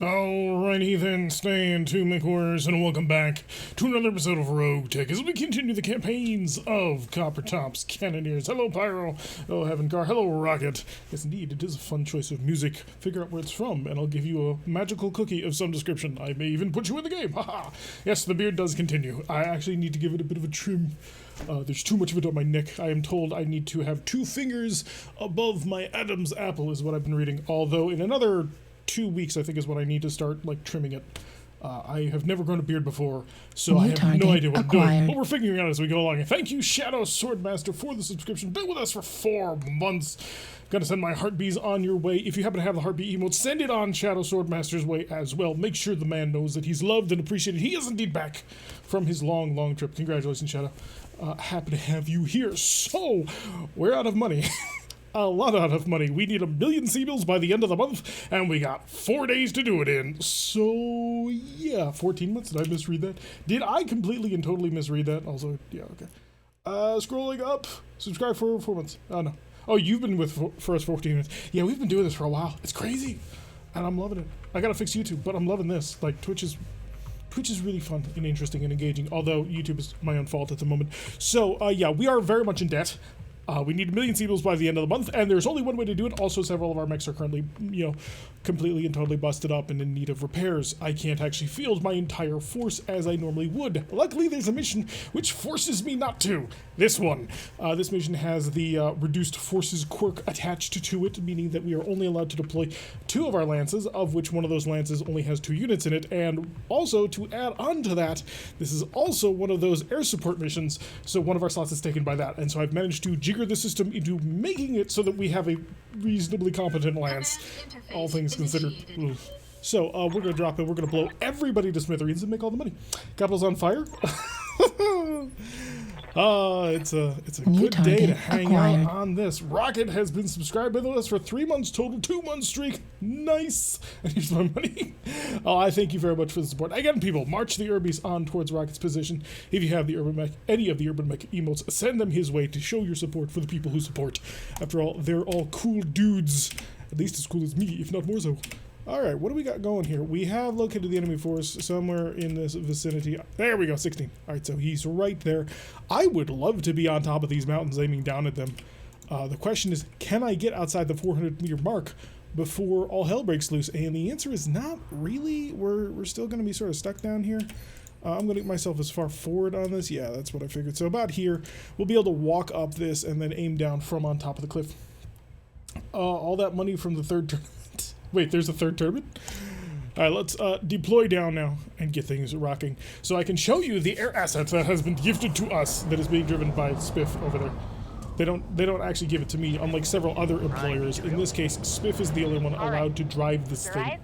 Alrighty then, stand to my quarters and welcome back to another episode of RogueTech as we continue the campaigns of Coppertop's Cannoneers. Hello Pyro, hello Heaven Car, hello Rocket. Yes indeed, it is a fun choice of music. Figure out where it's from and I'll give you a magical cookie of some description. I may even put you in the game, haha. Yes, the beard does continue. I actually need to give it a bit of a trim. There's too much of it on my neck. I am told I need to have 2 fingers above my Adam's apple is what I've been reading, although in another 2 weeks, I think, is when I need to start, like, trimming it. I have never grown a beard before, so I have no idea what I'm doing. But we're figuring it out as we go along. And thank you, Shadow Swordmaster, for the subscription. Been with us for 4 months. Gonna send my heartbeats on your way. If you happen to have the heartbeat emote, send it on Shadow Swordmaster's way as well. Make sure the man knows that he's loved and appreciated. He is indeed back from his long, long trip. Congratulations, Shadow. Happy to have you here. So, we're out of money. A lot out of money. We need 1 million C-bills by the end of the month, and we got 4 days to do it in. So, yeah, 14 months. Did I misread that? Did I completely and totally misread that? Also, yeah, okay. Scrolling up. Subscribe for 4 months. Oh, no. Oh, you've been with for us 14 minutes. Yeah, we've been doing this for a while. It's crazy, and I'm loving it. I gotta fix YouTube, but I'm loving this. Like, Twitch is really fun and interesting and engaging, although YouTube is my own fault at the moment. So, yeah, we are very much in debt. We need 1 million C-bills by the end of the month, and there's only one way to do it. Also, several of our mechs are currently, completely and totally busted up and in need of repairs. I can't actually field my entire force as I normally would. Luckily, there's a mission which forces me not to. This one. This mission has the reduced forces quirk attached to it, meaning that we are only allowed to deploy 2 of our lances, of which one of those lances only has 2 units in it, and also, to add on to that, this is also one of those air support missions, so one of our slots is taken by that, and so I've managed to jigger the system into making it so that we have a reasonably competent lance, all things considered. Oof. So, we're gonna drop it, we're gonna blow everybody to smithereens and make all the money. Capital's on fire. It's a good day to hang out on this. Rocket has been subscribed with us for 3 months total, 2 month streak. Nice. And here's my money. I thank you very much for the support. Again, people, march the Urbies on towards Rocket's position. If you have the Urban Mech, any of the Urban Mech emotes, send them his way to show your support for the people who support. After all, they're all cool dudes. At least as cool as me, if not more so. Alright, what do we got going here? We have located the enemy force somewhere in this vicinity. There we go, 16. Alright, so he's right there. I would love to be on top of these mountains aiming down at them. The question is, can I get outside the 400-meter mark before all hell breaks loose? And the answer is not really. We're still going to be sort of stuck down here. I'm going to get myself as far forward on this. Yeah, that's what I figured. So about here, we'll be able to walk up this and then aim down from on top of the cliff. All that money from the 3rd tournament. Wait, there's a 3rd tournament? Alright, let's deploy down now and get things rocking. So I can show you the air asset that has been gifted to us that is being driven by Spiff over there. They don't actually give it to me, unlike several other employers. In this case, Spiff is the only one allowed to drive this thing.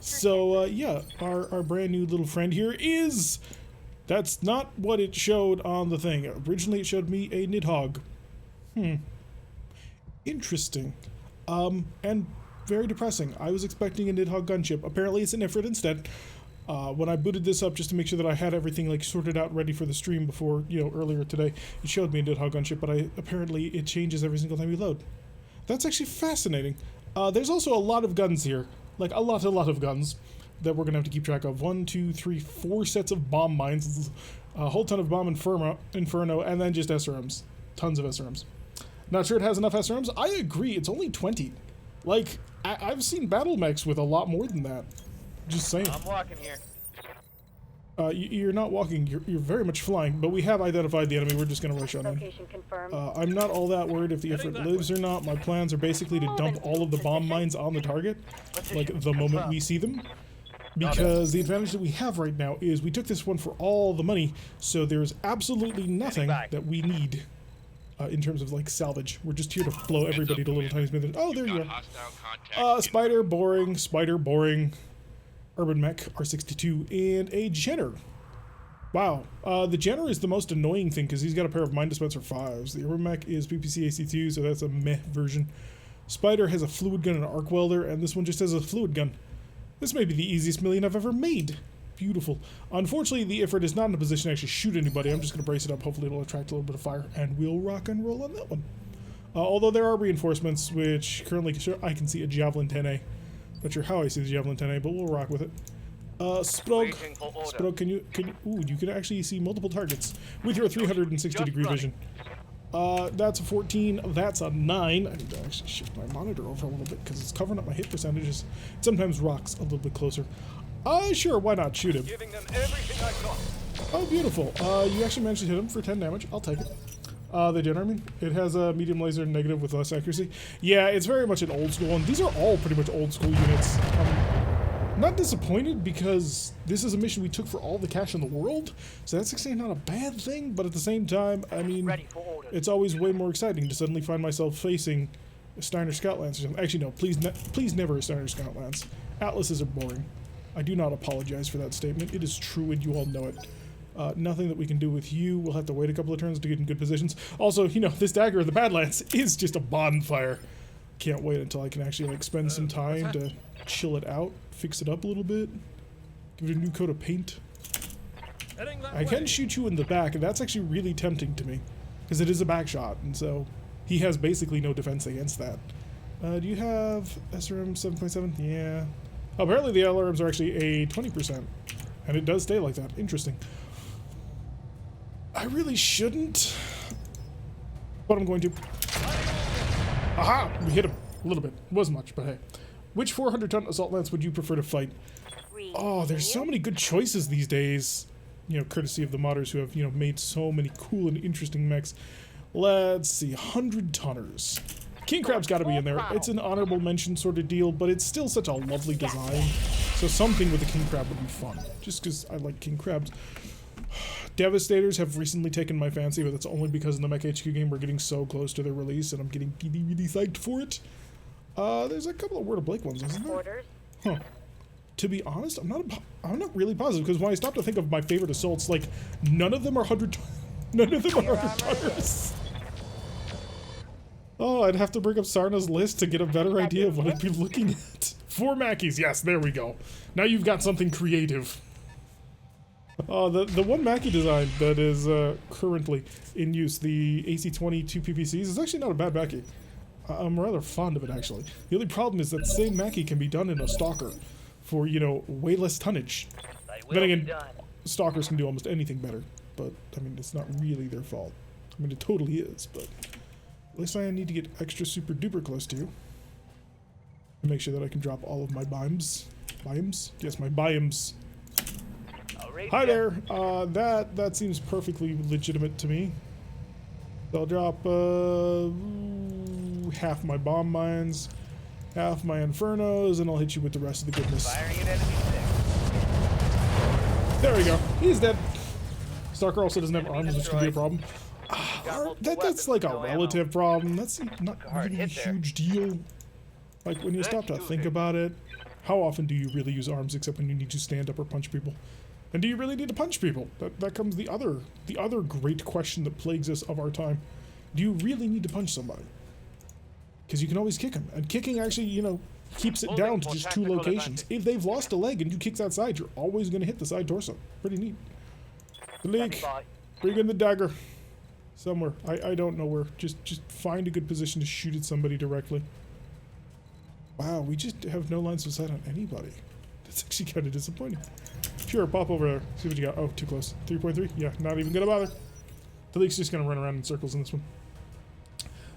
So, yeah, our brand new little friend here is... That's not what it showed on the thing. Originally it showed me a Nidhogg. Interesting. And very depressing. I was expecting a Nidhogg gunship. Apparently it's an Ifrit instead. When I booted this up just to make sure that I had everything like sorted out ready for the stream before, earlier today, it showed me a Nidhogg gunship, but apparently it changes every single time you load. That's actually fascinating. There's also a lot of guns here. Like a lot of guns that we're gonna have to keep track of. 1, 2, 3, 4 sets of bomb mines, a whole ton of bomb inferno, and then just SRMs. Tons of SRMs. Not sure it has enough SRMs. I agree, it's only 20. Like, I've seen battle mechs with a lot more than that. Just saying. I'm walking here. You're not walking, you're very much flying, but we have identified the enemy, we're just gonna rush on him. I'm not all that worried if the Ifrit lives or not. My plans are basically to dump all of the bomb mines on the target, like the moment we see them. Because the advantage that we have right now is we took this one for all the money, so there's absolutely nothing that we need. In terms of like salvage, we're just here to blow everybody to little tiny smithers. Oh, there you go. Spider boring. Urban Mech R62 and a Jenner. Wow, the Jenner is the most annoying thing because he's got a pair of Mind Dispenser 5s. The Urban Mech is PPC AC2, so that's a meh version. Spider has a fluid gun and an arc welder, and this one just has a fluid gun. This may be the easiest million I've ever made. Beautiful. Unfortunately, the Ifrit is not in a position to actually shoot anybody. I'm just going to brace it up. Hopefully it'll attract a little bit of fire, and we'll rock and roll on that one. Although there are reinforcements, which currently I can see a Javelin 10A. Not sure how I see the Javelin 10A, but we'll rock with it. Sprog, can you, ooh, you can actually see multiple targets with your 360-degree vision. That's a 14, that's a 9. I need to actually shift my monitor over a little bit because it's covering up my hit percentages. It sometimes rocks a little bit closer. Sure, why not? Shoot him. Giving them everything I got. Oh, beautiful. You actually managed to hit him for 10 damage. I'll take it. They did, I mean. It has a medium laser negative with less accuracy. Yeah, it's very much an old school one. These are all pretty much old school units. Not disappointed because this is a mission we took for all the cash in the world, so that's actually not a bad thing, but at the same time, I mean, it's always way more exciting to suddenly find myself facing a Steiner Scout Lance or something. Actually, no, please never a Steiner Scout Lance. Atlases are boring. I do not apologize for that statement. It is true and you all know it. Nothing that we can do with you. We'll have to wait a couple of turns to get in good positions. Also, you know, this dagger of the Badlands is just a bonfire. Can't wait until I can actually, like, spend some time to chill it out, fix it up a little bit, give it a new coat of paint. I can shoot you in the back, and that's actually really tempting to me, because it is a back shot, and so he has basically no defense against that. Do you have SRM 7.7? Yeah. Apparently the LRMs are actually a 20%, and it does stay like that. Interesting. I really shouldn't, but I'm going to. Aha! We hit him a little bit. It wasn't much, but hey. Which 400-ton assault lance would you prefer to fight? Oh, there's so many good choices these days. You know, courtesy of the modders who have, you know, made so many cool and interesting mechs. Let's see, 100-tonners. King Crab's got to be in there. It's an honorable mention sort of deal, but it's still such a lovely design. So something with the King Crab would be fun, just because I like King Crabs. Devastators have recently taken my fancy, but that's only because in the Mech HQ game we're getting so close to their release, and I'm getting really psyched for it. There's a couple of Word of Blake ones, isn't there? Huh. To be honest, I'm not really positive, because when I stop to think of my favorite assaults, like, none of them are 100-tonners. Oh, I'd have to bring up Sarna's list to get a better idea of what I'd be looking at. 4 Mackies, yes, there we go. Now you've got something creative. The one Mackie design that is currently in use, the AC-20 2 PPCs, is actually not a bad Mackie. I'm rather fond of it, actually. The only problem is that the same Mackie can be done in a Stalker for, you know, way less tonnage. Then again, Stalkers can do almost anything better, but, I mean, it's not really their fault. I mean, it totally is, but at least I need to get extra super duper close to you. And make sure that I can drop all of my bimes. Bimes? Yes, my bimes. Hi there. That seems perfectly legitimate to me. I'll drop half my bomb mines, half my infernos, and I'll hit you with the rest of the goodness. There we go. He's dead. Stalker also doesn't have arms, which can be a problem. That's like a relative problem. That's not really a huge deal. Like, when you stop to think about it, how often do you really use arms except when you need to stand up or punch people? And do you really need to punch people? That comes the other great question that plagues us of our time. Do you really need to punch somebody? Because you can always kick them. And kicking actually, you know, keeps it down to just 2 locations. If they've lost a leg and you kick that side, you're always going to hit the side torso. Pretty neat. Leak, bring in the dagger. Somewhere. I don't know where. Just find a good position to shoot at somebody directly. Wow, we just have no lines of sight on anybody. That's actually kind of disappointing. Sure, pop over there. See what you got. Oh, too close. 3.3? Yeah, not even gonna bother. The leak's just gonna run around in circles in this one.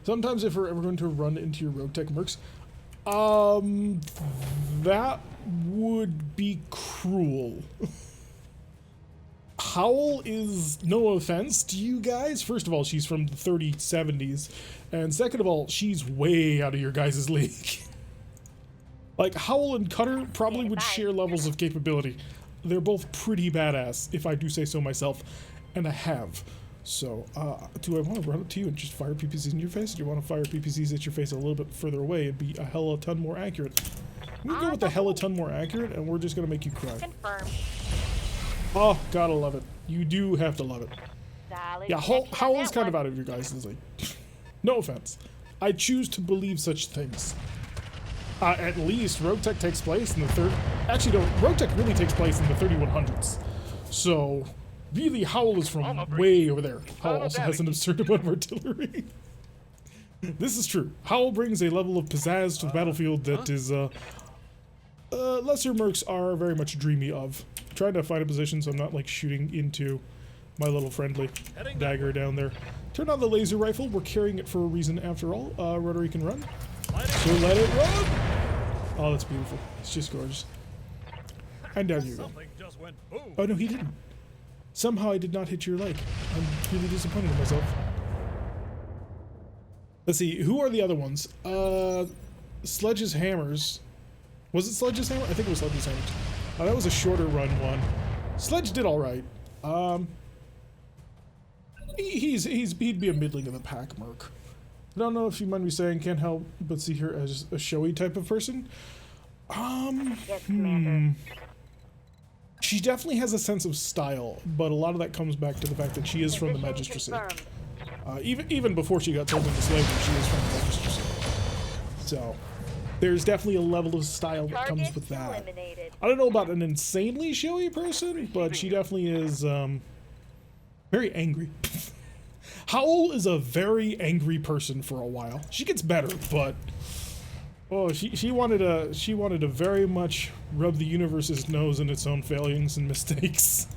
Sometimes if we're ever going to run into your RogueTech Mercs, that would be cruel. Howl is, no offense to you guys. First of all, she's from the 3070s. And second of all, she's way out of your guys' league. Like, Howl and Cutter probably would share levels of capability. They're both pretty badass, if I do say so myself. And I have. So, do I want to run up to you and just fire PPCs in your face? Or do you want to fire PPCs at your face a little bit further away and be a hell of a ton more accurate? I'm gonna go with the hell of a ton more accurate, and we're just gonna make you cry. Confirm. Oh, gotta love it. You do have to love it. Yeah, Howl is kind of out of your guys' league. No offense. I choose to believe such things. At least RogueTech takes place in the third. Actually, no, RogueTech really takes place in the 3100s. So, really, Howl is from way over there. Howl also has an absurd amount of artillery. This is true. Howl brings a level of pizzazz to the battlefield that is lesser mercs are very much dreamy of. Trying to find a position so I'm not like shooting into my little friendly dagger down there. Turn on the laser rifle. We're carrying it for a reason after all. Rotary can run. So let it run! Oh, that's beautiful. It's just gorgeous. And down you go. Oh no, he didn't. Somehow I did not hit your leg. I'm really disappointed in myself. Let's see, who are the other ones? Sledge's Hammers. Was it Sledge's Hammer? I think it was Sledge's Hammers. That was a shorter run one. Sledge did alright. He'd be a middling of the pack merc. I don't know if you mind me saying, can't help but see her as a showy type of person. Yes, Commander. She definitely has a sense of style, but a lot of that comes back to the fact that she is from the Magistracy. Even before she got sold into slavery, she is from the Magistracy. So, there's definitely a level of style that comes with that. I don't know about an insanely showy person, but she definitely is, very angry. Howl is a very angry person for a while. She gets better, but oh, she wanted to very much rub the universe's nose in its own failings and mistakes.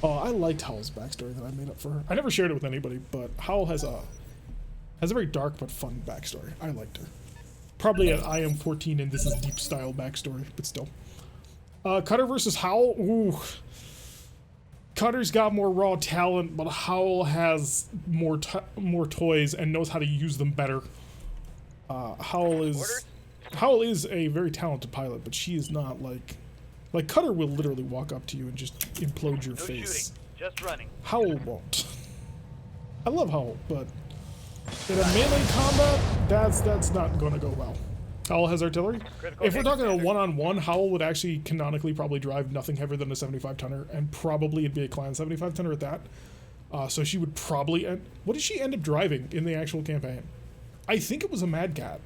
Oh, I liked Howl's backstory that I made up for her. I never shared it with anybody, but Howl has a very dark but fun backstory. I liked her. Probably an I am 14 and this is deep style backstory, but still. Cutter versus Howl. Ooh. Cutter's got more raw talent, but Howl has more toys and knows how to use them better. Howl is a very talented pilot, but she is not like Cutter will literally walk up to you and just implode your face. Shooting, just running. Howl won't. I love Howl, but in a melee combat, that's not going to go well. Howl has artillery. If we're talking a one-on-one, Howl would actually canonically probably drive nothing heavier than a 75-tonner, and probably it'd be a clan 75-tonner at that. So she would probably what did she end up driving in the actual campaign? I think it was a Mad Cat,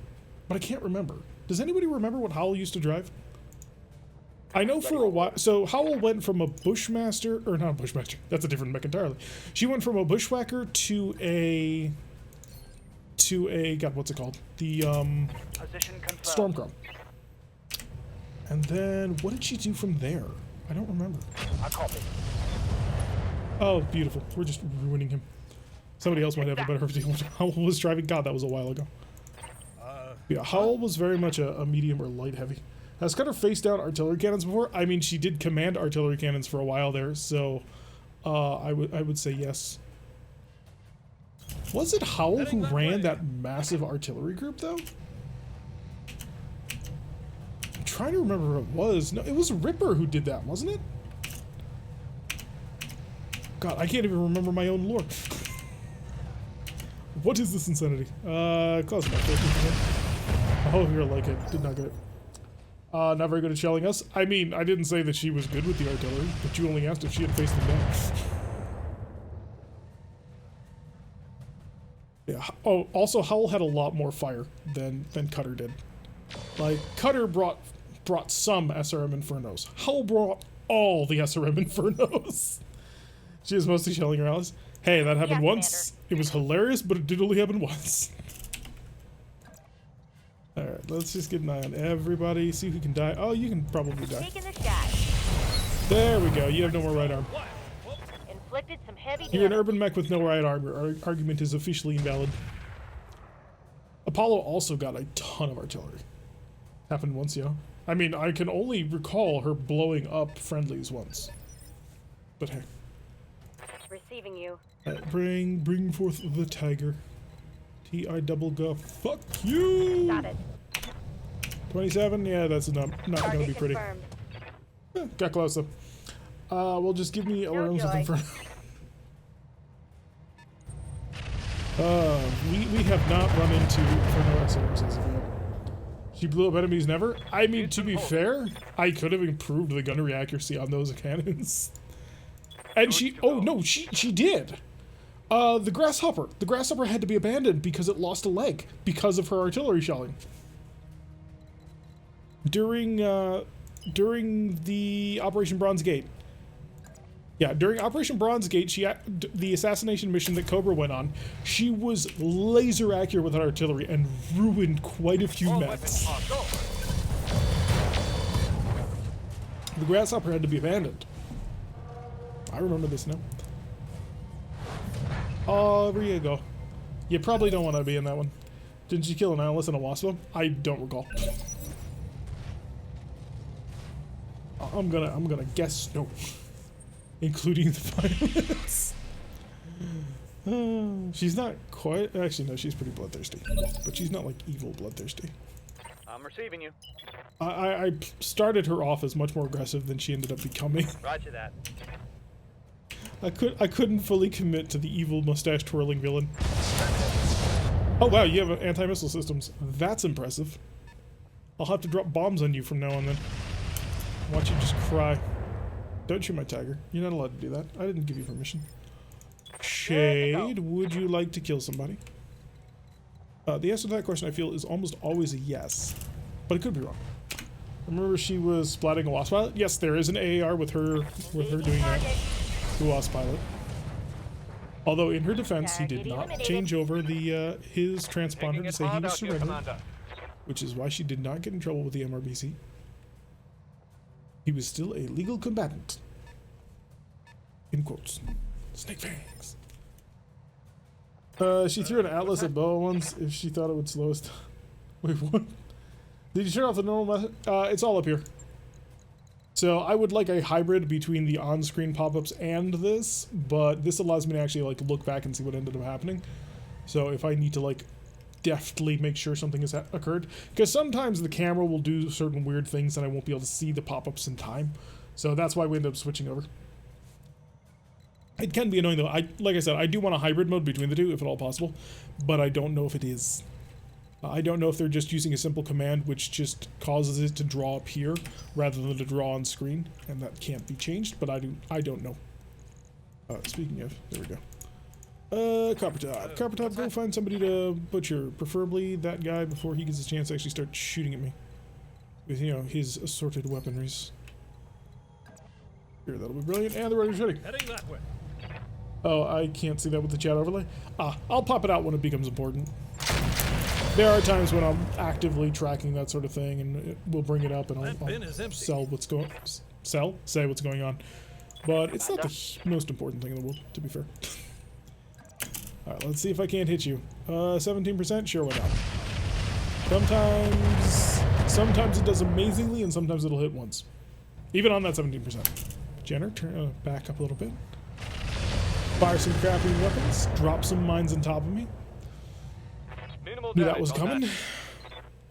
but I can't remember. Does anybody remember what Howl used to drive? I know for a while. So Howl went from a Bushmaster, or not a Bushmaster. That's a different mech entirely. She went from a Bushwhacker to a God, what's it called? The Stormcrow. And then what did she do from there? I don't remember. Oh, beautiful. We're just ruining him. Somebody else might have a better idea what Howl was driving. God, that was a while ago. Yeah, Howl was very much a medium or light heavy. Has Cutter faced down artillery cannons before? I mean, she did command artillery cannons for a while there, so I would say yes. Was it Howl who ran that massive artillery group, though? I'm trying to remember who it was. No, it was Ripper who did that, wasn't it? God, I can't even remember my own lore. What is this insanity? Close enough. Oh, you're like it. Did not get it. Not very good at shelling us. I mean, I didn't say that she was good with the artillery, but you only asked if she had faced them down. Yeah. Oh, also Howl had a lot more fire than Cutter did. Like, Cutter brought some SRM Infernos. Howl brought all the SRM Infernos. She was mostly shelling her allies. Hey, that happened once. It was hilarious, but it did only happen once. Alright, let's just get an eye on everybody, see who can die. Oh, you can probably die. There we go, you have no more right arm. You're an urban mech with no right arm. Your argument is officially invalid. Apollo also got a ton of artillery. Happened once, yeah. I mean, I can only recall her blowing up friendlies once. But hey. Receiving you. Bring forth the tiger. T-I-double-G. Fuck you! Got it. 27? Yeah, that's not gonna be pretty. Got close though. Well, just give me alarms with Inferno. We have not run into Inferno SRMs as of yet. She blew up enemies never? I mean, to be fair, I could have improved the gunnery accuracy on those cannons. And she, oh no, she did. The Grasshopper had to be abandoned because it lost a leg because of her artillery shelling. During the Operation Bronze Gate. Yeah, during Operation Bronze Gate, the assassination mission that Cobra went on, she was laser accurate with her artillery and ruined quite a few mechs. The grasshopper had to be abandoned. I remember this now. Oh, there you go. You probably don't want to be in that one. Didn't you kill an Atlas and a wasp? I don't recall. I'm gonna guess no, including the violence. She's not quite. Actually, no, she's pretty bloodthirsty, but she's not like evil bloodthirsty. I'm receiving you. I started her off as much more aggressive than she ended up becoming. Roger that. I couldn't fully commit to the evil mustache twirling villain. Oh wow, you have anti-missile systems. That's impressive. I'll have to drop bombs on you from now on then. Watch you just cry. Don't shoot my tiger. You're not allowed to do that. I didn't give you permission. Shade, would you like to kill somebody? The answer to that question, I feel, is almost always a yes. But it could be wrong. Remember she was splatting a wasp pilot? Yes, there is an AAR with her doing that. The wasp pilot. Although in her defense, he did not change over the his transponder to say he was surrendered, which is why she did not get in trouble with the MRBC. He was still a legal combatant. In quotes. Snake fangs. She threw an Atlas at Boa once if she thought it would slow us. Wait, what? Did you turn off the normal method? It's all up here. So I would like a hybrid between the on-screen pop-ups and this, but this allows me to actually like look back and see what ended up happening. So if I need to like deftly make sure something has occurred, because sometimes the camera will do certain weird things and I won't be able to see the pop-ups in time. So that's why we end up switching over. It can be annoying though. Like I said, I do want a hybrid mode between the two if at all possible, but I don't know if it is. I don't know if they're just using a simple command which just causes it to draw up here rather than to draw on screen, and that can't be changed, but I don't know. Speaking of, there we go. Coppertop. Coppertop, go find somebody to butcher, preferably that guy before he gets a chance to actually start shooting at me with, you know, his assorted weaponries. Here, that'll be brilliant, and the rotor's ready. Heading that way. Oh, I can't see that with the chat overlay. I'll pop it out when it becomes important. There are times when I'm actively tracking that sort of thing, and we'll bring it up, and I'll say what's going on. But it's not the most important thing in the world, to be fair. All right, let's see if I can't hit you. 17%, sure, why not? Sometimes it does amazingly, and sometimes it'll hit once, even on that 17%. Jenner, turn back up a little bit. Fire some crappy weapons. Drop some mines on top of me. Knew that was coming.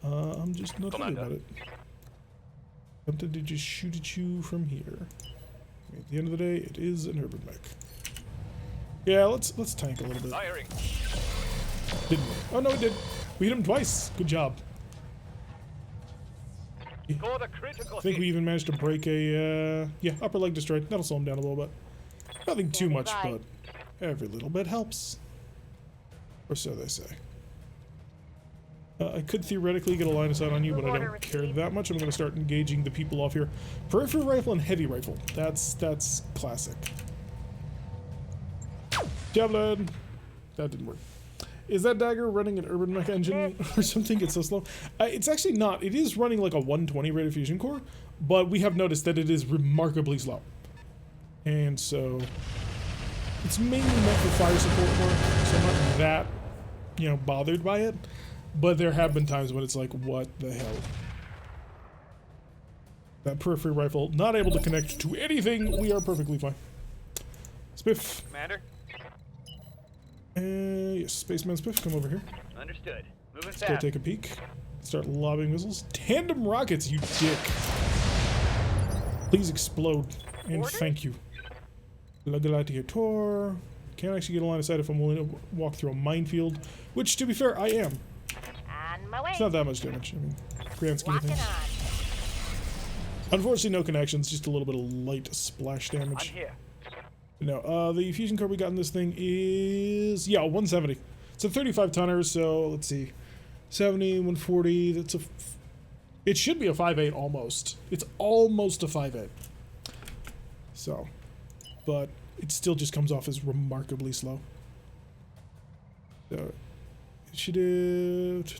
I'm just not happy about it. Tempted to just shoot at you from here. At the end of the day, it is an urban mech. Yeah, let's tank a little bit. Firing. Didn't we? Oh no, it did. We hit him twice. Good job. For the critical I think we even managed to break a yeah, upper leg destroyed. That'll slow him down a little bit. Nothing too much, but every little bit helps. Or so they say. I could theoretically get a line of sight on you, but I don't care that much. I'm going to start engaging the people off here. Peripheral rifle and heavy rifle. That's classic. Javelin. That didn't work. Is that dagger running an urban mech engine or something? It's so slow. It's actually not. It is running like a 120 rate of fusion core, but we have noticed that it is remarkably slow. And so it's mainly meant for fire support work, so I'm not that, you know, bothered by it. But there have been times when it's like, what the hell? That periphery rifle, not able to connect to anything. We are perfectly fine. Spiff. Commander. Yes, Spaceman Spiff, come over here. Understood. Moving Let's fast. go take a peek. Start lobbing missiles. Tandem rockets, you dick. Please explode. And thank you. Gladiator. Can't actually get a line of sight if I'm willing to walk through a minefield. Which, to be fair, I am. On my way. It's not that much damage. I mean, grand scheme of things. Unfortunately, no connections. Just a little bit of light splash damage. I'm here. No, the fusion core we got in this thing is, yeah, 170. It's a 35 tonner, so let's see. 70, 140, that's it should be a 5.8 almost. It's almost a 5.8. So, but it still just comes off as remarkably slow. So, initiative,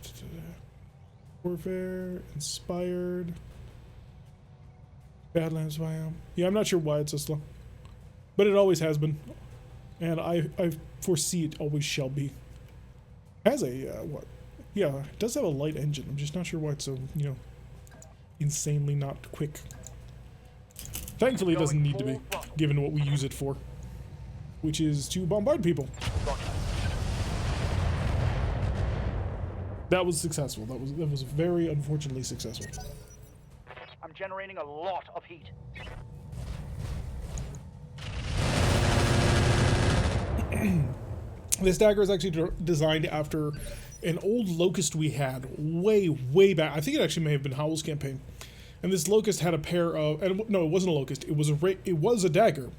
warfare, inspired. Badlands biome. Yeah, I'm not sure why it's so slow. But it always has been. And I foresee it always shall be. Has a, what? Yeah, it does have a light engine. I'm just not sure why it's so, you know, insanely not quick. Thankfully, it doesn't need to be, given what we use it for. Which is to bombard people. That was successful. That was very unfortunately successful. I'm generating a lot of heat. This dagger is actually designed after an old Locust we had way back. I think it actually may have been Howell's campaign. And this Locust had a pair of, and no, it wasn't a Locust. It was a dagger.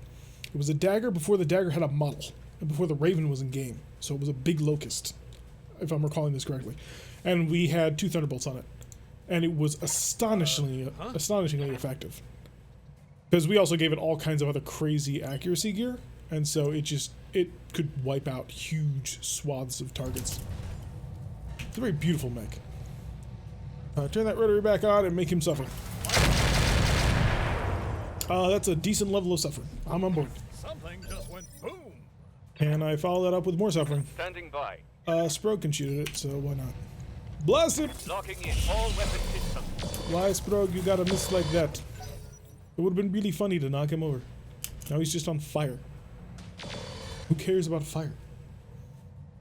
It was a dagger before the dagger had a model, and before the Raven was in game. So it was a big Locust, if I'm recalling this correctly. And we had 2 Thunderbolts on it, and it was astonishingly effective. Because we also gave it all kinds of other crazy accuracy gear, and so it could wipe out huge swaths of targets. It's a very beautiful mech. Turn that rotary back on and make him suffer. That's a decent level of suffering. I'm on board. Something just went boom. And I follow that up with more suffering. Standing by. Sprogue can shoot at it, so why not? Blast it! Locking in all weapon systems. Why, Sprogue, you gotta miss like that? It would've been really funny to knock him over. Now he's just on fire. Who cares about fire?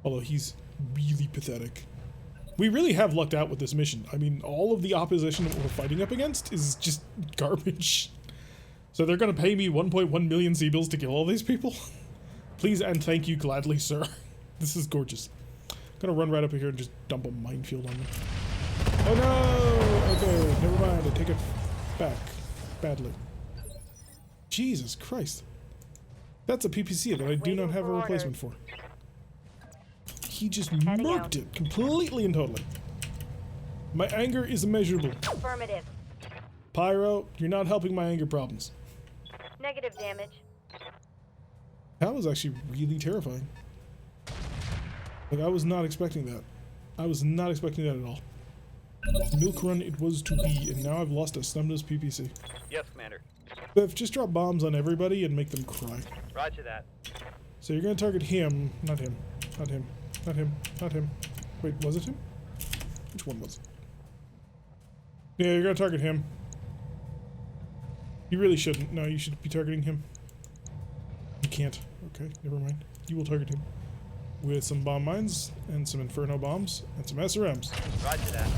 Although he's really pathetic. We really have lucked out with this mission. I mean, all of the opposition that we're fighting up against is just garbage. So they're gonna pay me 1.1 million C-bills to kill all these people? Please and thank you gladly, sir. This is gorgeous. I'm gonna run right up here and just dump a minefield on them. Oh no! Okay, never mind. I take it back. Badly. Jesus Christ. That's a PPC that I do not have a replacement for. He just murked it completely and totally. My anger is immeasurable. Affirmative. Pyro, you're not helping my anger problems. Negative damage. That was actually really terrifying. Like, I was not expecting that. I was not expecting that at all. Milk run it was to be, and now I've lost a Snumnus PPC. Yes, Commander. Biff, just drop bombs on everybody and make them cry. Roger that. So you're gonna target him, not him, not him, not him, not him. Wait, was it him? Which one was it? Yeah, you're gonna target him. You really shouldn't. No, you should be targeting him. You can't. Okay, never mind. You will target him. With some bomb mines, and some Inferno bombs, and some SRMs. Roger that.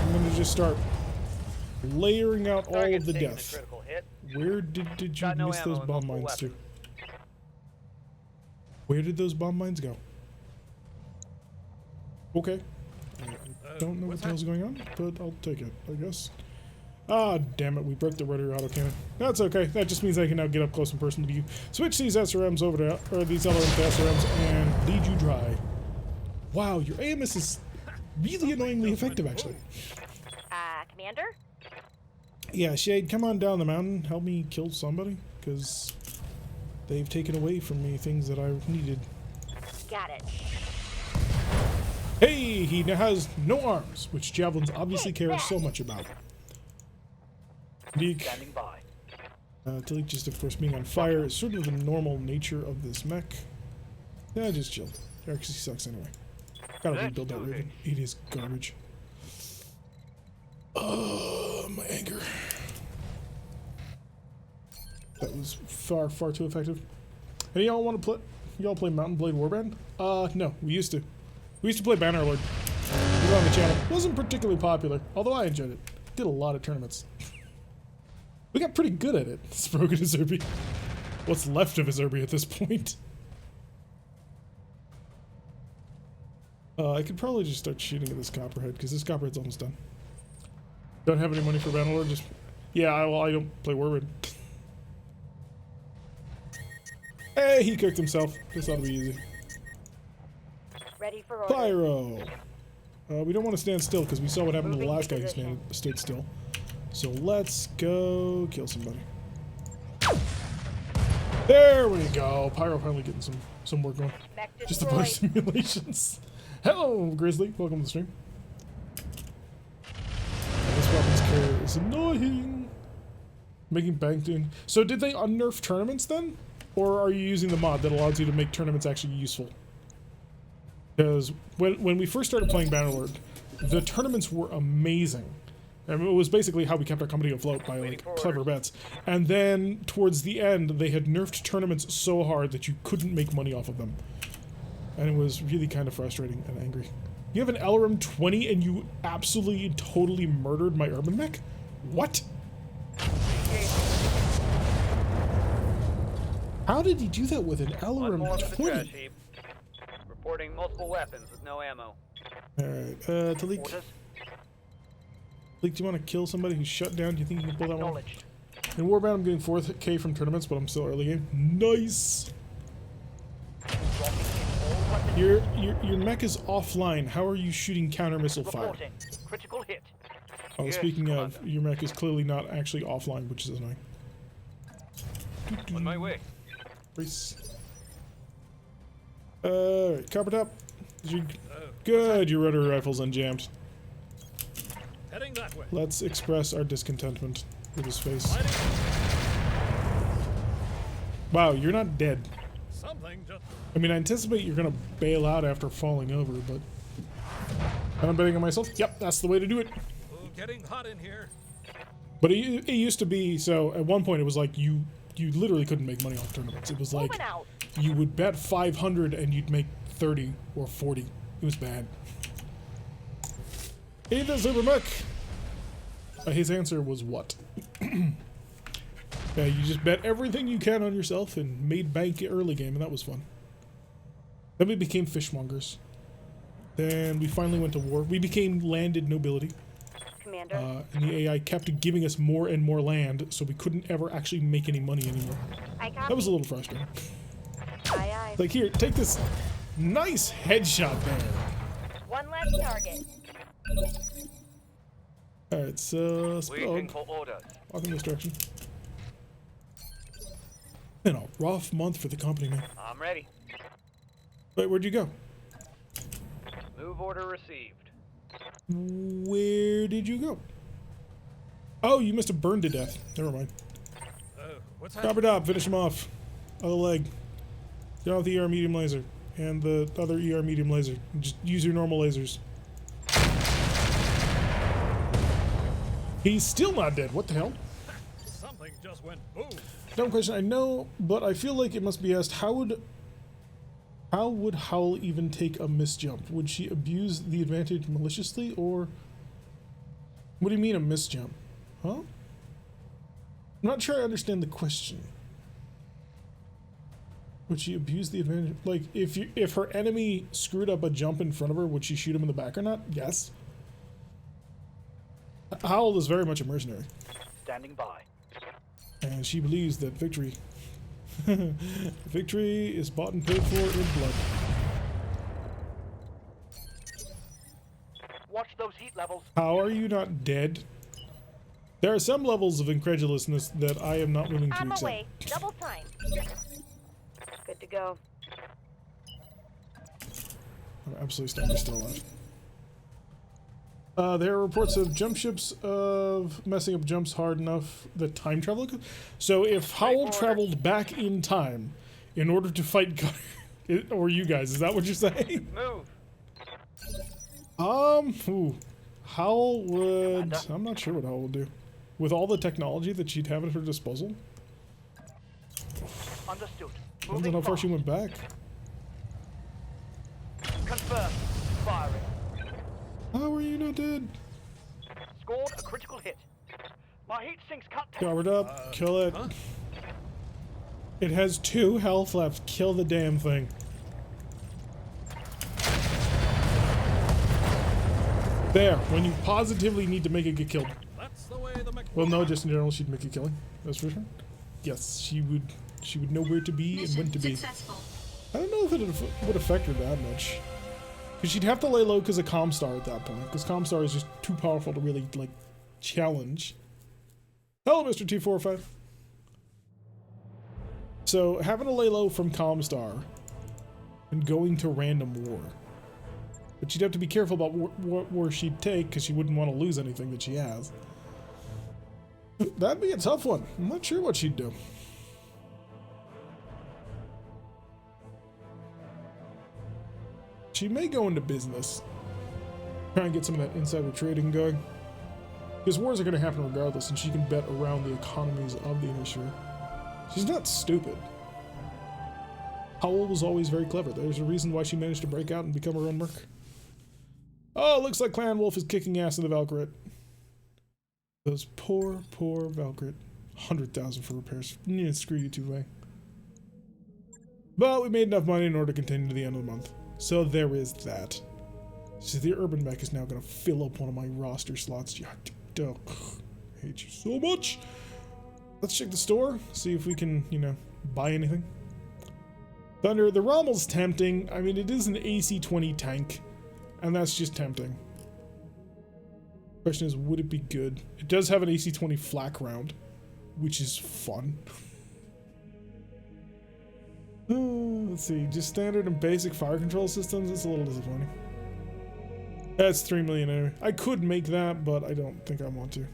I'm gonna just start layering out all of the taking a death. critical hit. Where did you Got no miss those ammo, bomb no full mines to? weapon. Where did those bomb mines go? Okay. I don't know what the hell's going on, but I'll take it, I guess. Ah, damn it, we broke the rotary autocannon. That's okay, that just means I can now get up close and personal to you. Switch these SRMs over to, or these LRMs to SRMs and bleed you dry. Wow, your AMS is really annoyingly effective, actually. Commander? Yeah, Shade, come on down the mountain, help me kill somebody, because they've taken away from me things that I needed. Got it. Hey, he now has no arms, which javelins obviously care so much about. Leak. Standing by. Talik just, of course, being on fire is sort of the normal nature of this mech. Yeah, just chill. It actually sucks anyway. Gotta rebuild that Raven. It is garbage. My anger. That was far too effective. Any y'all want to play? Y'all play Mountain Blade Warband? No, we used to. We used to play Bannerlord. It was on the channel. Wasn't particularly popular, although I enjoyed it. Did a lot of tournaments. We got pretty good at it. Sprogan Azerbi. What's left of Azerbi at this point? I could probably just start shooting at this Copperhead, because this Copperhead's almost done. Don't have any money for Bannerlord, just... Yeah, well, I don't play Warband. Hey, he cooked himself. This ought to be easy. Ready for order. Pyro! We don't want to stand still, because we saw what happened to the Moving last to guy who position. stood still. So let's go kill somebody. There we go. Pyro finally getting some work going. Mech Just a bunch destroyed. of simulations. Hello, Grizzly. Welcome to the stream. This weapons carrier is annoying. Making bank doing... So did they unnerf tournaments then? Or are you using the mod that allows you to make tournaments actually useful? Because when we first started playing Bannerlord, the tournaments were amazing. I mean, it was basically how we kept our company afloat by like clever bets. And then towards the end, they had nerfed tournaments so hard that you couldn't make money off of them. And it was really kind of frustrating and angry. You have an LRM 20 and you absolutely totally murdered my urban mech? What? How did he do that with an One more LRM for the trash 20? heap. Reporting multiple weapons with no ammo. Alright, Talik. Orders. Talik, do you want to kill somebody who's shut down? Do you think you can pull that one? Acknowledged. In Warband, I'm getting 4K from tournaments, but I'm still early game. Nice! Dropping in all weapons. Your mech is offline. How are you shooting counter missile fire? Reporting. Critical hit. Oh, Yes, speaking of, Commander. your mech is clearly not actually offline, which is annoying. On my way. Brace. Alright, copper top. Good, your rotary rifle's unjammed. Heading that way. Let's express our discontentment with his face. Wow, you're not dead. Something just. I mean, I anticipate you're gonna bail out after falling over, but... And I'm betting on myself. Yep, that's the way to do it. Oh, getting hot in here. But it used to be, so at one point it was like you literally couldn't make money off tournaments. It was like Moving out. you would bet 500 and you'd make 30 or 40. It was bad. Hey, the Super Merc! His answer was what? Yeah, you just bet everything you can on yourself and made bank early game, and that was fun. Then we became fishmongers. Then we finally went to war. We became landed nobility. Commander. And the AI kept giving us more and more land, so we couldn't ever actually make any money anymore. I copy. That was a little frustrating. Aye, aye. Like, here, take this nice headshot there. One less target. Alright, so Waiting Spog, for orders. walk in this direction. Been a rough month for the company, man. I'm ready. Wait, where'd you go? Move order received. Where did you go? Oh, you must have burned to death. Never mind. What's happening? Copper top, finish him off. Other leg. Get off the ER medium laser. And the other ER medium laser. Just use your normal lasers. He's still not dead. What the hell? Something just went boom. Dumb question, I know, but I feel like it must be asked, how would Howl even take a misjump? Would she abuse the advantage maliciously, or... What do you mean a misjump? Huh? I'm not sure I understand the question. Would she abuse the advantage? Like, if her enemy screwed up a jump in front of her, would she shoot him in the back or not? Yes. Howl is very much a mercenary. Standing by. And she believes that victory is bought and paid for in blood. Watch those heat levels. How are you not dead? There are some levels of incredulousness that I am not willing to I'm accept. away. Double time. Good to go. I'm absolutely stunned you're still alive. There are reports of jump ships of messing up jumps hard enough that time travel could... So if Howl traveled back in time in order to fight or you guys, is that what you're saying? Move. Howl would... Commander. I'm not sure what Howl would do. With all the technology that she'd have at her disposal? Understood. Depends on how far she went back. Confirm. Firing. How are you not dead? Scored a critical hit. My heat sinks cut. Covered up. Kill it. Huh? It has 2 health left. Kill the damn thing. There. When you positively need to make it get killed. That's the way the mech. Well, no, just in general, she'd make it killing. That's for sure. Yes, she would know where to be and when to be. Successful. I don't know if it would affect her that much. Because she'd have to lay low because of Comstar at that point. Because Comstar is just too powerful to really, like, challenge. Hello, Mr. T45. So, having to lay low from Comstar and going to random war. But she'd have to be careful about what war she'd take because she wouldn't want to lose anything that she has. That'd be a tough one. I'm not sure what she'd do. She may go into business. Try and get some of that insider trading going. Because wars are going to happen regardless, and she can bet around the economies of the initiative. She's not stupid. Howell was always very clever. There's a reason why she managed to break out and become her own merc. Oh, looks like Clan Wolf is kicking ass in the Valkyrie. Those poor Valkyrie. 100,000 for repairs. Yeah, screw you two-way. But we made enough money in order to continue to the end of the month. So there is that. So the urban mech is now going to fill up one of my roster slots. I hate you so much. Let's check the store. See if we can, you know, buy anything. Thunder, the Rommel's tempting. I mean, it is an AC-20 tank. And that's just tempting. Question is, would it be good? It does have an AC-20 flak round, which is fun. Let's see, just standard and basic fire control systems. It's a little disappointing. That's 3 million anyway. I could make that, but I don't think I want to.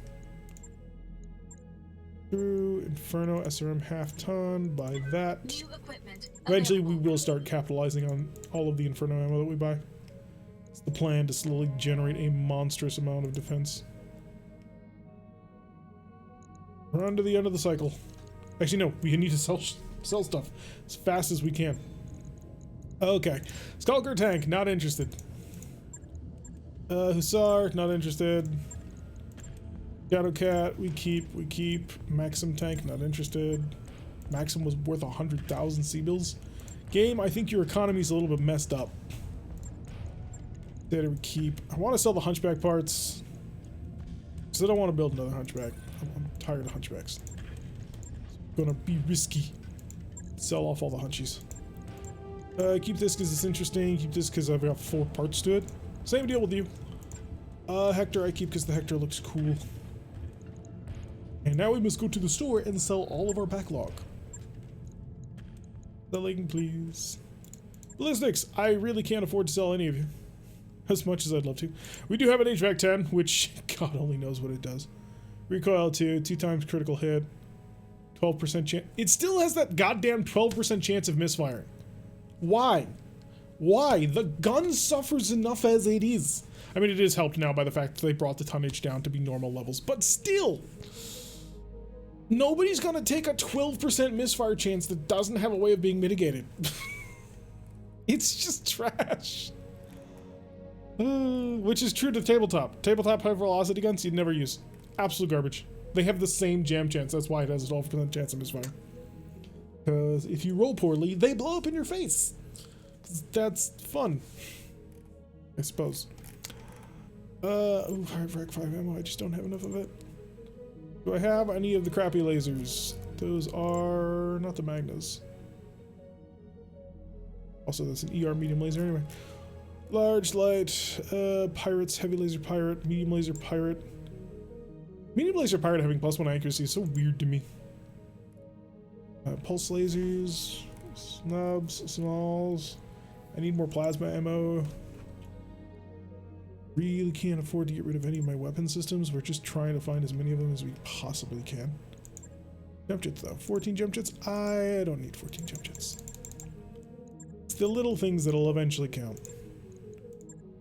Through Inferno SRM half-ton. Buy that. New equipment Eventually, we will start capitalizing on all of the Inferno ammo that we buy. It's the plan to slowly generate a monstrous amount of defense. We're on to the end of the cycle. Actually, no, we need to sell stuff as fast as we can. Okay. Skulker tank, not interested. Hussar, not interested. Shadow Cat, we keep. Maxim tank, not interested. Maxim was worth 100,000 C-bills. Game, I think your economy's a little bit messed up. There we keep. I want to sell the Hunchback parts. Because I don't want to build another Hunchback. I'm tired of Hunchbacks. It's gonna be risky. Sell off all the Hunchies. Keep this because it's interesting. Keep this because I've got 4 parts to it. Same deal with you. Hector I keep because the Hector looks cool. And now we must go to the store and sell all of our backlog. Selling, please. Ballistics. I really can't afford to sell any of you. As much as I'd love to. We do have an HVAC 10, which God only knows what it does. Recoil 2, 2 times critical hit. 12% chance. It still has that goddamn 12% chance of misfiring. Why? Why? The gun suffers enough as it is. I mean, it is helped now by the fact that they brought the tonnage down to be normal levels, but still. Nobody's gonna take a 12% misfire chance that doesn't have a way of being mitigated. It's just trash. Which is true to tabletop. Tabletop high velocity guns you'd never use. Absolute garbage. They have the same jam chance. That's why it has a 12% chance of misfire. Because if you roll poorly, they blow up in your face. That's fun, I suppose. Frag 5 ammo. I just don't have enough of it. Do I have any of the crappy lasers? Those are not the Magnas. Also, that's an ER medium laser anyway. Large light, pirates, heavy laser pirate, medium laser pirate. Medium laser pirate having +1 accuracy is so weird to me. Pulse lasers, snubs, smalls. I need more plasma ammo. Really can't afford to get rid of any of my weapon systems. We're just trying to find as many of them as we possibly can. Jump jets though, 14 jump jets. I don't need 14 jump jets. It's the little things that'll eventually count.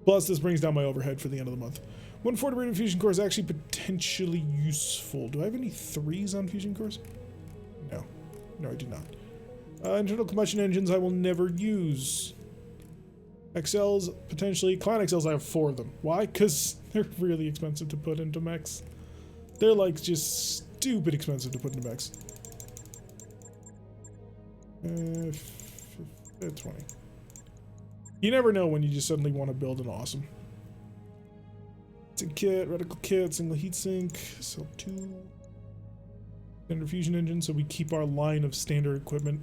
Plus, this brings down my overhead for the end of the month. 140 rated fusion core is actually potentially useful. Do I have any 3s on fusion cores? No. No, I do not. Internal combustion engines I will never use. XLs, potentially. Clan XLs, I have 4 of them. Why? Because they're really expensive to put into mechs. They're like just stupid expensive to put into mechs. 20. You never know when you just suddenly want to build an awesome. It's a kit, reticle kit, single heatsink, sell 2. Standard fusion engine, so we keep our line of standard equipment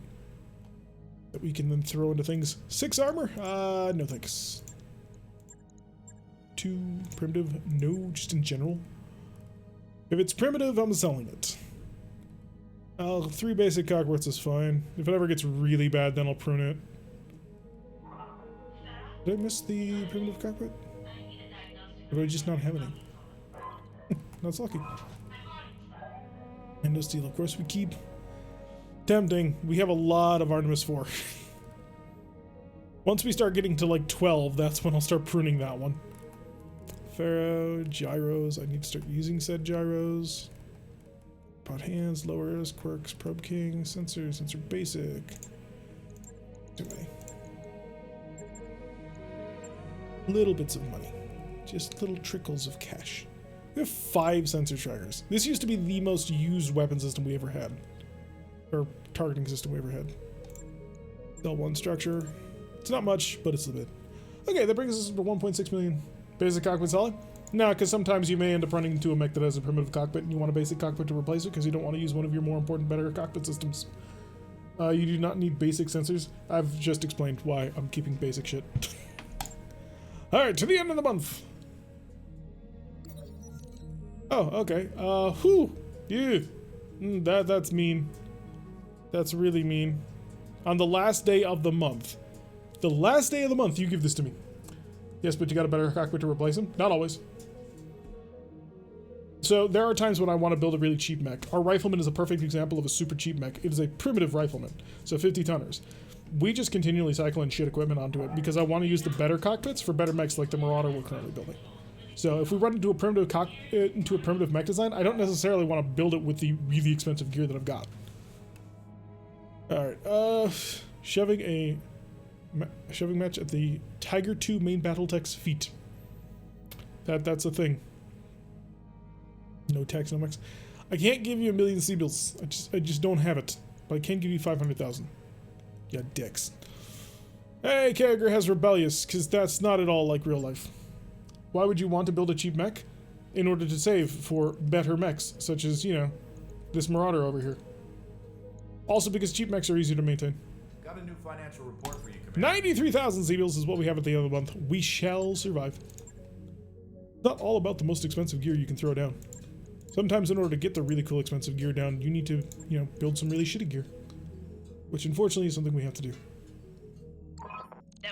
that we can then throw into things. 6 armor? No thanks. 2 primitive? No, just in general. If it's primitive, I'm selling it. 3 basic cockworts is fine. If it ever gets really bad, then I'll prune it. Did I miss the primitive cockpit? Or do I just not have any? That's lucky. And no steel, of course we keep. Tempting. We have a lot of Artemis 4. Once we start getting to like 12, that's when I'll start pruning that one. Pharaoh, gyros. I need to start using said gyros. Pot hands, lowers, quirks, probe king, sensor basic. Too many. Little bits of money. Just little trickles of cash. We have 5 sensor trackers. This used to be the most used weapon system we ever had. Or targeting system we ever had. Cell 1 structure. It's not much, but it's a bit. Okay, that brings us to 1.6 million. Basic cockpit solid? No, because sometimes you may end up running into a mech that has a primitive cockpit and you want a basic cockpit to replace it because you don't want to use one of your more important, better cockpit systems. You do not need basic sensors. I've just explained why I'm keeping basic shit. Alright, to the end of the month. Oh, okay. Whew. Yeah. That's mean. That's really mean. On the last day of the month. The last day of the month, you give this to me. Yes, but you got a better cockpit to replace him? Not always. So there are times when I want to build a really cheap mech. Our rifleman is a perfect example of a super cheap mech. It is a primitive rifleman, so 50 tonners. We just continually cycle in shit equipment onto it because I want to use the better cockpits for better mechs like the Marauder we're currently building. So if we run into a primitive mech design, I don't necessarily want to build it with the really expensive gear that I've got. All right, shoving match at the Tiger 2 main BattleTech's feet. That's a thing. No tax, no max. I can't give you 1 million C-bills. I just don't have it. But I can give you 500,000. Yeah, dicks. Hey, Kager has rebellious, because that's not at all like real life. Why would you want to build a cheap mech? In order to save for better mechs, such as, you know, this Marauder over here. Also because cheap mechs are easier to maintain. Got a new financial report for you, Commander. 93,000 Z-bills is what we have at the end of the month. We shall survive. Not all about the most expensive gear you can throw down. Sometimes in order to get the really cool expensive gear down, you need to, you know, build some really shitty gear. Which unfortunately is something we have to do.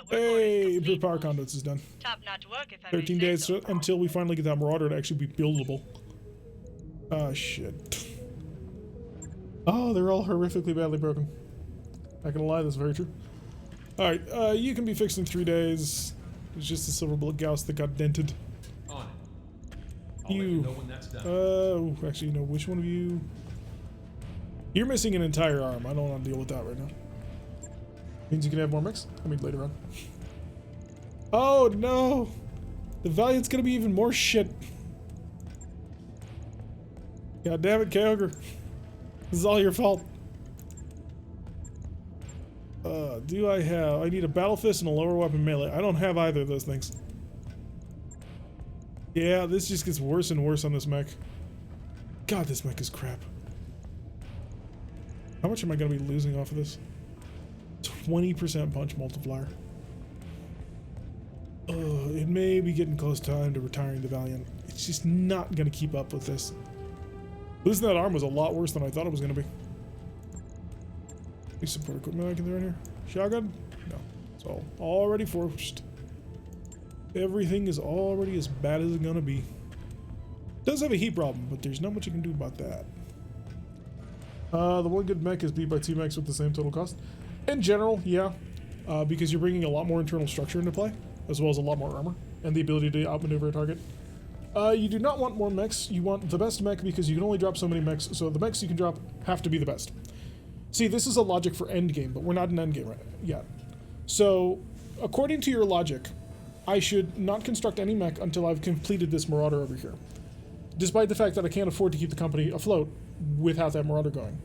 Hey, improved power conduits is done. Top-notch work, if I 13 may say days so. until we finally get that Marauder to actually be buildable. Oh, shit. Oh, they're all horrifically badly broken. Not gonna lie, that's very true. Alright, you can be fixed in 3 days. It's just a silver bullet Gauss that got dented. On it. I'll let you know when that's done. Actually, no, which one of you? You're missing an entire arm. I don't want to deal with that right now. Means you can have more mechs? I mean, later on. Oh, no! The Valiant's gonna be even more shit. God damn it, Kyogre. This is all your fault. Do I have... I need a Battle Fist and a lower weapon melee. I don't have either of those things. Yeah, this just gets worse and worse on this mech. God, this mech is crap. How much am I going to be losing off of this? 20% punch multiplier. It may be getting close time to retiring the Valiant. It's just not going to keep up with this. Losing that arm was a lot worse than I thought it was going to be. Any support equipment I can throw in here? Shotgun? No. It's all already forced. Everything is already as bad as it's going to be. It does have a heat problem, but there's not much you can do about that. The one good mech is beat by 2 mechs with the same total cost. In general, yeah. Because you're bringing a lot more internal structure into play, as well as a lot more armor, and the ability to outmaneuver a target. You do not want more mechs. You want the best mech because you can only drop so many mechs, so the mechs you can drop have to be the best. See, this is a logic for endgame, but we're not in endgame right yet. So, according to your logic, I should not construct any mech until I've completed this Marauder over here. Despite the fact that I can't afford to keep the company afloat without that Marauder going.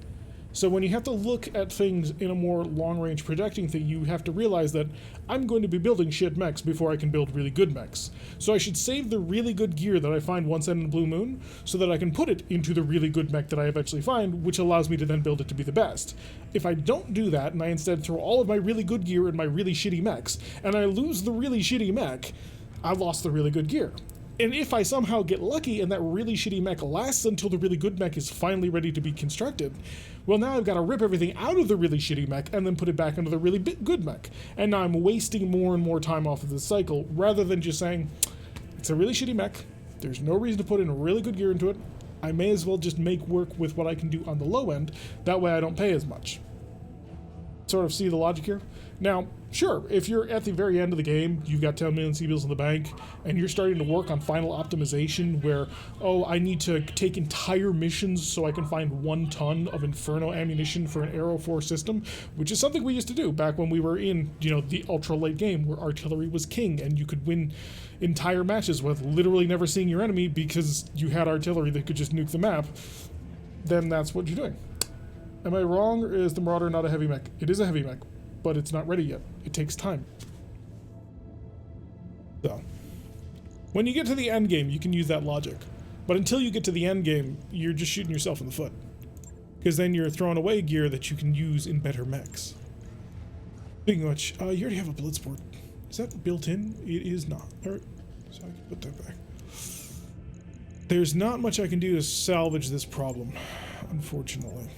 So when you have to look at things in a more long-range projecting thing, you have to realize that I'm going to be building shit mechs before I can build really good mechs. So I should save the really good gear that I find once in a blue moon, so that I can put it into the really good mech that I eventually find, which allows me to then build it to be the best. If I don't do that, and I instead throw all of my really good gear in my really shitty mechs, and I lose the really shitty mech, I lost the really good gear. And if I somehow get lucky and that really shitty mech lasts until the really good mech is finally ready to be constructed, well, now I've got to rip everything out of the really shitty mech and then put it back into the really good mech. And now I'm wasting more and more time off of this cycle, rather than just saying, it's a really shitty mech, there's no reason to put in really good gear into it, I may as well just make work with what I can do on the low end. That way I don't pay as much. Sort of see the logic here? Now, sure, if you're at the very end of the game, you've got 10 million C-bills in the bank, and you're starting to work on final optimization where, oh, I need to take entire missions so I can find 1 ton of Inferno ammunition for an Arrow 4 system, which is something we used to do back when we were in, you know, the ultra late game where artillery was king and you could win entire matches with literally never seeing your enemy because you had artillery that could just nuke the map. Then that's what you're doing. Am I wrong, or is the Marauder not a heavy mech? It is a heavy mech, but it's not ready yet. It takes time. So, when you get to the end game, you can use that logic. But until you get to the end game, you're just shooting yourself in the foot. Because then you're throwing away gear that you can use in better mechs. Speaking of which, you already have a Bloodsport. Is that built in? It is not. Alright, so I can put that back. There's not much I can do to salvage this problem, unfortunately.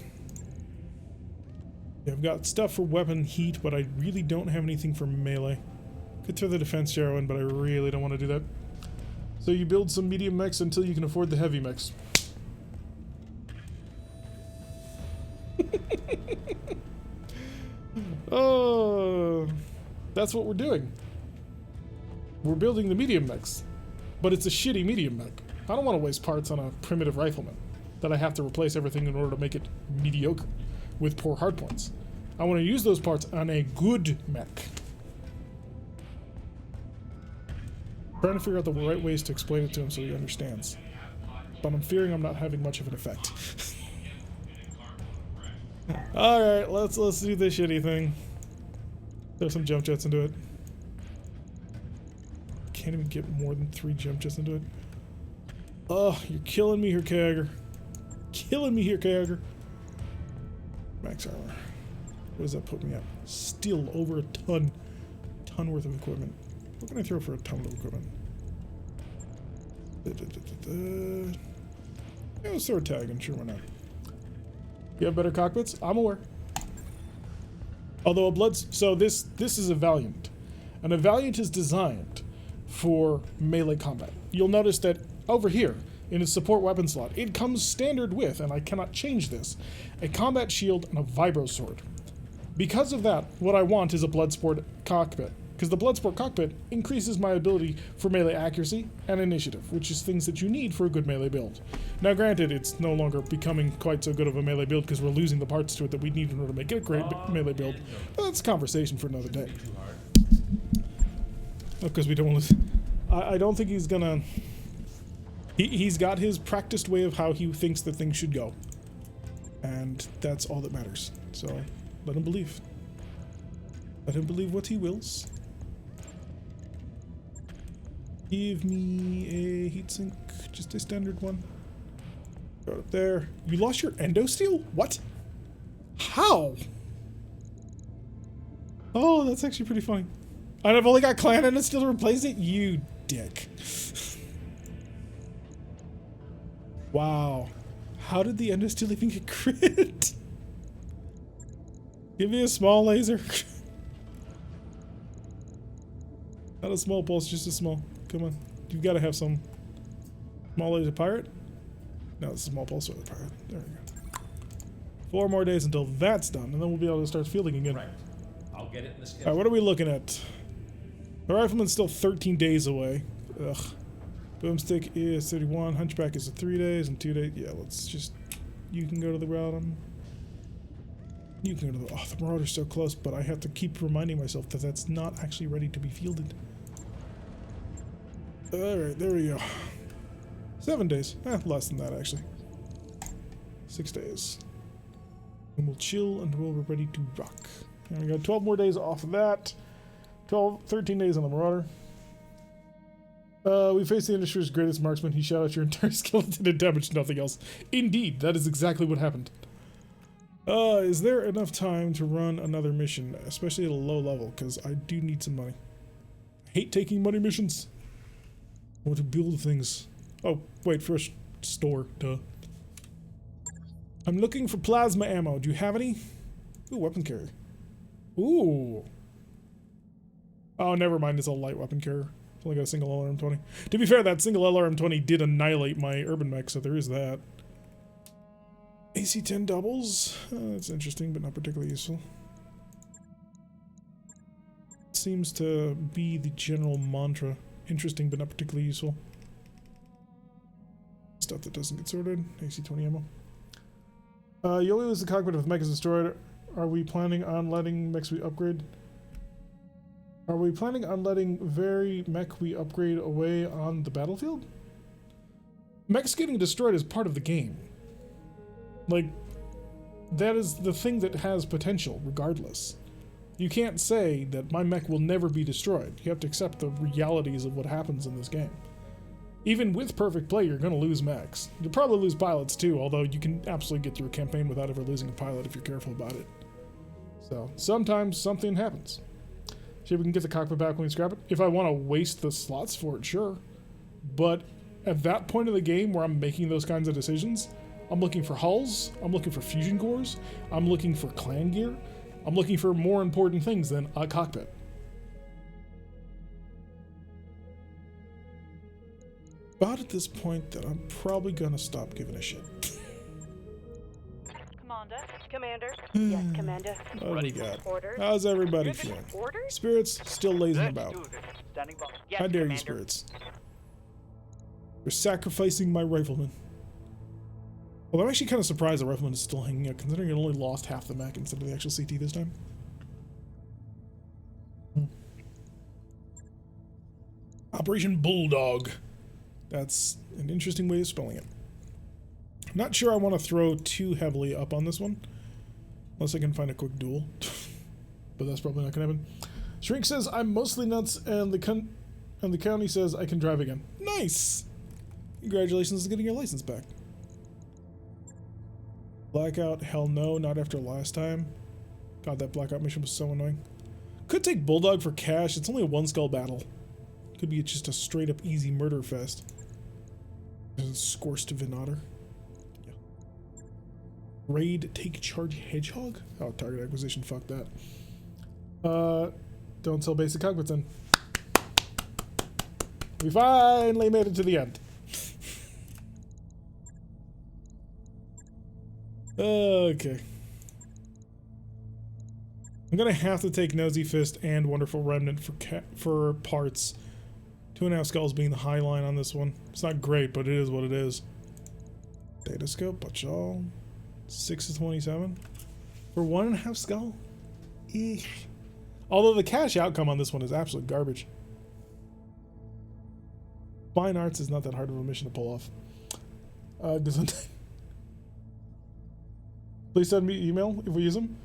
Yeah, I've got stuff for weapon heat, but I really don't have anything for melee. Could throw the defense arrow in, but I really don't want to do that. So you build some medium mechs until you can afford the heavy mechs. Oh, that's what we're doing. We're building the medium mechs, but it's a shitty medium mech. I don't want to waste parts on a primitive rifleman that I have to replace everything in order to make it mediocre with poor hardpoints. I want to use those parts on a good mech. Trying to figure out the right ways to explain it to him so he understands. But I'm fearing I'm not having much of an effect. Alright, let's do this shitty thing. Throw some jump jets into it. Can't even get more than 3 jump jets into it. Oh, you're killing me here, Kager. Killing me here, Kager. Max armor. What does that put me at? Still over a ton worth of equipment. What can I throw for a ton of equipment? Yeah, let's throw a tag and sure, why not? You have better cockpits? I'm aware. Although so this is a Valiant. And a Valiant is designed for melee combat. You'll notice that over here, in its support weapon slot, it comes standard with, and I cannot change this, a combat shield and a vibro sword. Because of that, what I want is a Bloodsport cockpit. Because the Bloodsport cockpit increases my ability for melee accuracy and initiative, which is things that you need for a good melee build. Now granted, it's no longer becoming quite so good of a melee build because we're losing the parts to it that we need in order to make it a great melee build. But that's a conversation for another day. Because we don't want to... I don't think he's gonna... He's got his practiced way of how he thinks that things should go. And that's all that matters. So, let him believe. Let him believe what he wills. Give me a heatsink, just a standard one. Throw it up there. You lost your endo steel? What? How? Oh, that's actually pretty funny. And I've only got clan endo steel to replace it? You dick. Wow. How did the endo steel even get crit? Give me a small laser. Not a small pulse, just a small. Come on. You've got to have some. Small laser pirate? No, it's a small pulse with a pirate. There we go. 4 more days until that's done, and then we'll be able to start fielding again. Right. I'll get it in the schedule. Alright, what are we looking at? The rifleman's still 13 days away. Ugh. Boomstick is 31. Hunchback is 3 days and 2 days. Yeah, let's just... You can go to the route. You can go to the... Oh, the Marauder's so close, but I have to keep reminding myself that that's not actually ready to be fielded. Alright, there we go. 7 days. Less than that, actually. 6 days. And we'll chill until we're ready to rock. And we got 12 more days off of that. 13 days on the Marauder. We faced the industry's greatest marksman. He shot at your entire skeleton and damaged nothing else. Indeed, that is exactly what happened. Is there enough time to run another mission, especially at a low level? Because I do need some money. I hate taking money missions. I want to build things. Oh, wait, first store, duh. I'm looking for plasma ammo. Do you have any? Ooh, weapon carrier. Ooh. Oh, never mind, it's a light weapon carrier. It's only got a single LRM-20. To be fair, that single LRM-20 did annihilate my urban mech, so there is that. AC-10 doubles. That's interesting, but not particularly useful. Seems to be the general mantra. Interesting, but not particularly useful. Stuff that doesn't get sorted. AC-20 ammo. You only lose the cockpit if the mech is destroyed. Are we planning on letting mechs we upgrade? Are we planning on letting very mech we upgrade away on the battlefield? Mechs getting destroyed is part of the game. Like, that is the thing that has potential, regardless. You can't say that my mech will never be destroyed. You have to accept the realities of what happens in this game. Even with perfect play, you're going to lose mechs. You'll probably lose pilots too, although you can absolutely get through a campaign without ever losing a pilot if you're careful about it. So, sometimes something happens. See if we can get the cockpit back when we scrap it. If I want to waste the slots for it, sure. But at that point of the game where I'm making those kinds of decisions, I'm looking for hulls, I'm looking for fusion cores, I'm looking for clan gear, I'm looking for more important things than a cockpit. About at this point that I'm probably gonna stop giving a shit. Commander. Yes, Commander. What do we got? Orders. How's everybody feeling? Orders? Spirits still lazing about. Standing by. Yes, How dare you, Commander. spirits? You're sacrificing my rifleman. Well, I'm actually kind of surprised the rifleman is still hanging out, considering it only lost half the mech instead of the actual CT this time. Operation Bulldog. That's an interesting way of spelling it. I'm not sure I want to throw too heavily up on this one, unless I can find a quick duel. But that's probably not going to happen. Shrink says, I'm mostly nuts, and the county says I can drive again. Nice! Congratulations on getting your license back. Blackout, hell no, not after last time. God, that blackout mission was so annoying. Could take Bulldog for cash, it's only a one skull battle. Could be just a straight up easy murder fest. Scorched Vinotter. Yeah. Raid, take charge Hedgehog? Oh, target acquisition, fuck that. Don't sell basic cockpits then. We finally made it to the end. Okay. I'm gonna have to take Nosy Fist and Wonderful Remnant for parts. 2.5 skulls being the high line on this one. It's not great, but it is what it is. Data scope, Bachal. 6 to 27. For 1.5 skull? Eesh. Although the cash outcome on this one is absolute garbage. Fine Arts is not that hard of a mission to pull off. Please send me email if we use them.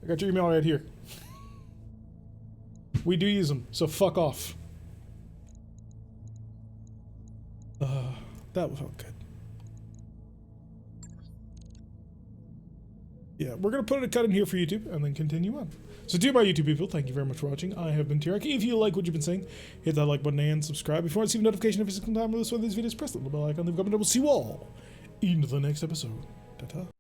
I got your email right here. We do use them, so fuck off. That felt good. Yeah, we're going to put a cut in here for YouTube and then continue on. So to my YouTube people, thank you very much for watching. I have been T-Rex. If you like what you've been saying, hit that like button and subscribe. If you want to see a notification every single time I release one of these videos, press the little bell icon. Leave a comment and we'll see you all in the next episode. Ta-ta.